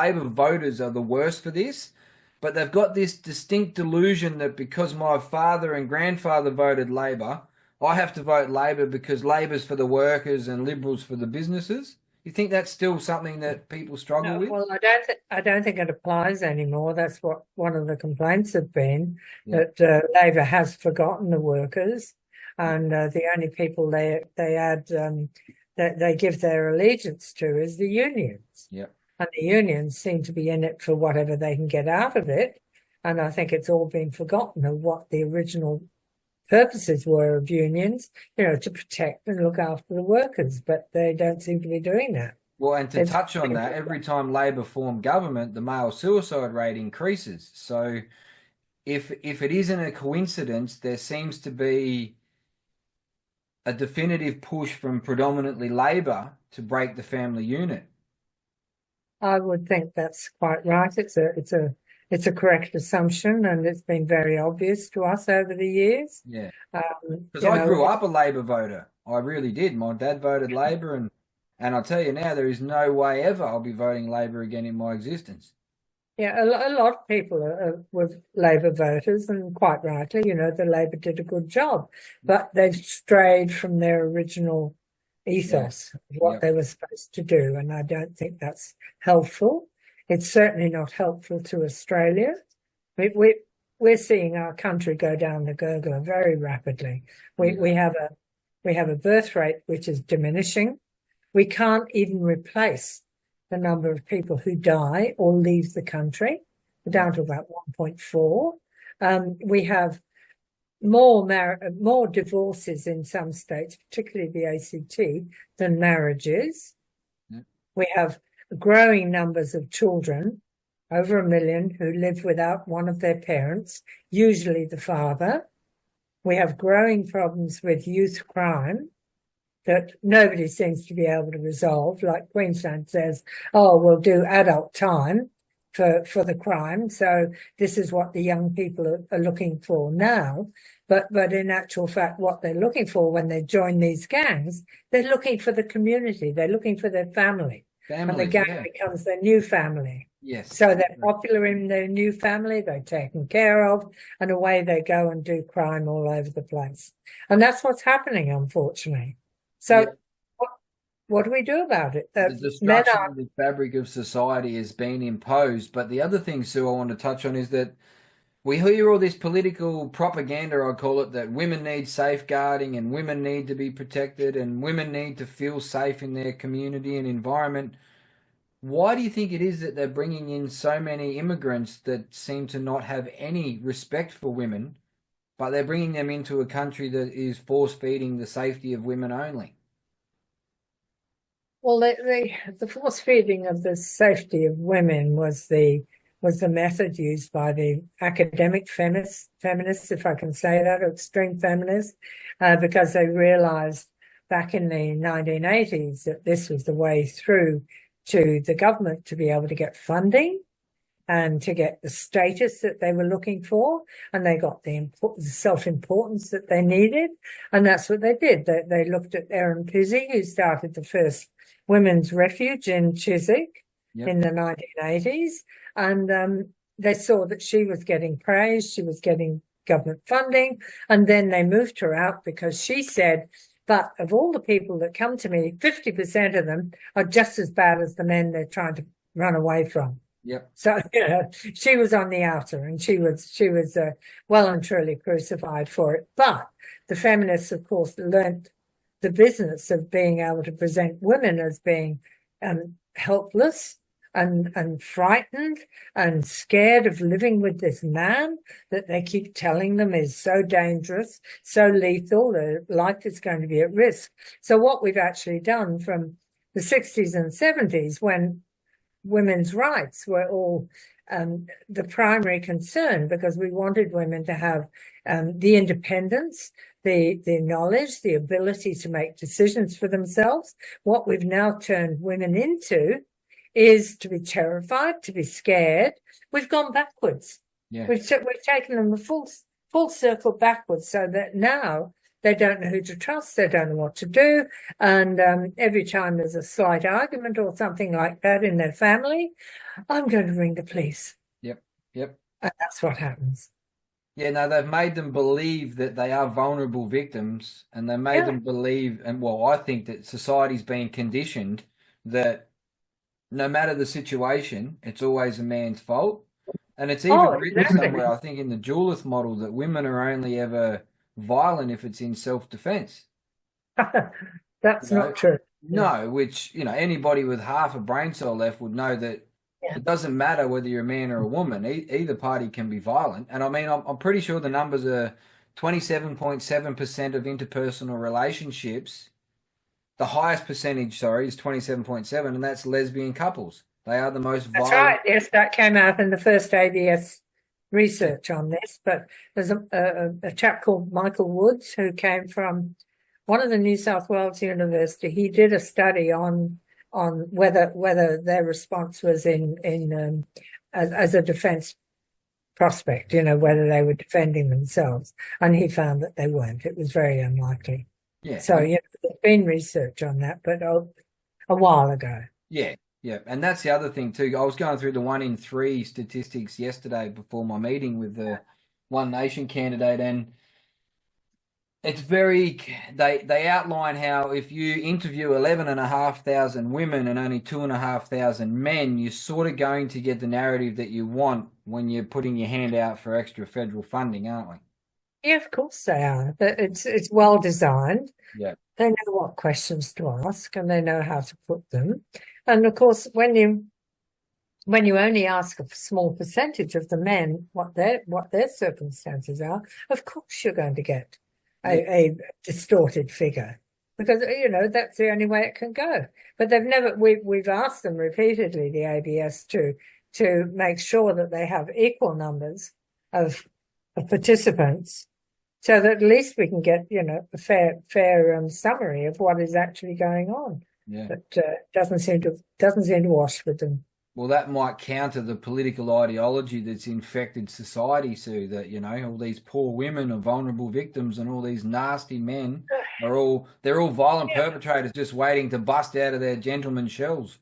Labor voters are the worst for this, but they've got this distinct delusion that because my father and grandfather voted Labor, I have to vote Labor because Labor's for the workers and Liberals for the businesses. You think that's still something that people struggle No, with? well, I don't think it applies anymore. That's what one of the complaints have been, Yeah. that Labor has forgotten the workers, and the only people they add that they give their allegiance to is the unions, Yeah. and the unions seem to be in it for whatever they can get out of it. And I think it's all been forgotten of what the original purposes were of unions, to protect and look after the workers, but they don't seem to be doing that. Well, and to It's touch on that, every time Labor form government, the male suicide rate increases. So if it isn't a coincidence, there seems to be a definitive push from predominantly Labor to break the family unit. I would think that's quite right. It's a correct assumption, and it's been very obvious to us over the years. Yeah. Because You I know, grew up a Labor voter. I really did. My dad voted Labor, and I'll tell you now, there is no way ever I'll be voting Labor again in my existence. yeah, a lot of people were Labor voters, and quite rightly, the Labor did a good job, but they've strayed from their original Yeah. ethos of what Yep. they were supposed to do, and I don't think that's helpful. It's certainly not helpful to Australia. We, we, we're seeing our country go down the gurgler very rapidly. We, Yeah. we have a we have a birth rate which is diminishing. We can't even replace the number of people who die or leave the country. We're Yeah. down to about 1.4. We have more divorces in some states, particularly the ACT, than marriages. Yeah. We have growing numbers of children, over 1 million, who live without one of their parents, usually the father. We have growing problems with youth crime that nobody seems to be able to resolve. Like Queensland says, oh, we'll do adult time for the crime. So this is what the young people are looking for now. But in actual fact, what they're looking for when they join these gangs, they're looking for the community. They're looking for their family. And the Families, gang yeah. becomes their new family. Yes. So they're popular in their new family, they're taken care of, and away they go and do crime all over the place. And that's what's happening, unfortunately. Yeah. So what do we do about it? The Men destruction are, of the fabric of society has been imposed. But the other thing, Sue, I want to touch on is that we hear all this political propaganda, I call it, that women need safeguarding and women need to be protected and women need to feel safe in their community and environment. Why do you think it is that they're bringing in so many immigrants that seem to not have any respect for women, but they're bringing them into a country that is force feeding the safety of women only? well, the force feeding of the safety of women was the method used by the academic feminists, if I can say that, or extreme feminists, because they realized back in the 1980s that this was the way through to the government to be able to get funding and to get the status that they were looking for, and they got the self-importance that they needed, and that's what they did. They looked at Erin Pizzey, who started the first women's refuge in Chiswick Yep. in the 1980s, and they saw that she was getting praise, she was getting government funding, and then they moved her out because she said, but of all the people that come to me, 50% of them are just as bad as the men they're trying to run away from. Yep. So she was on the outer, and she was well and truly crucified for it. But the feminists, of course, learnt the business of being able to present women as being helpless and frightened and scared of living with this man that they keep telling them is so dangerous, so lethal, their life is going to be at risk. So what we've actually done from the 60s and 70s, when women's rights were all the primary concern, because we wanted women to have the independence, the knowledge, the ability to make decisions for themselves. What we've now turned women into is to be terrified, to be scared. We've gone backwards. Yeah. We've taken them a full circle backwards, so that now They don't know who to trust. They don't know what to do. And every time there's a slight argument or something like that in their family, I'm going to ring the police. Yep. Yep. And that's what happens. Yeah, no, they've made them believe that they are vulnerable victims, and they made Yeah. them believe, and well, I think that society's been conditioned that no matter the situation, it's always a man's fault. And it's even Oh, written somewhere, exactly. I think in the dualist model, that women are only ever violent if it's in self-defense. That's not true. Yeah. No, which, anybody with half a brain cell left would know that Yeah. it doesn't matter whether you're a man or a woman. Either party can be violent. And I mean, I'm pretty sure the numbers are 27.7% of interpersonal relationships. The highest percentage, sorry, is 27.7, and that's lesbian couples. They are the most That's right. violent. Yes, that came out in the first ABS research on this. But there's a chap called Michael Woods who came from one of the New South Wales university. He did a study on whether their response was in as a defence prospect, whether they were defending themselves, and he found that they weren't. It was very unlikely. Yeah, So, there's been research on that, but a while ago. yeah, yeah. And that's the other thing too. I was going through the 1 in 3 statistics yesterday before my meeting with the One Nation candidate, and it's they outline how if you interview 11,500 women and only 2,500 men, you're sort of going to get the narrative that you want when you're putting your hand out for extra federal funding, aren't we? Yeah, of course they are. It's well designed. Yeah. They know what questions to ask and they know how to put them. And of course, when you only ask a small percentage of the men what their circumstances are, of course you're going to get Yeah. a distorted figure because that's the only way it can go. But we've asked them repeatedly, the ABS, to make sure that they have equal numbers of participants so that at least we can get a fair summary of what is actually going on. Yeah. But doesn't seem to wash with them. Well, that might counter the political ideology that's infected society, Sue, that, all these poor women are vulnerable victims and all these nasty men they're all violent Yeah. perpetrators just waiting to bust out of their gentleman's shells.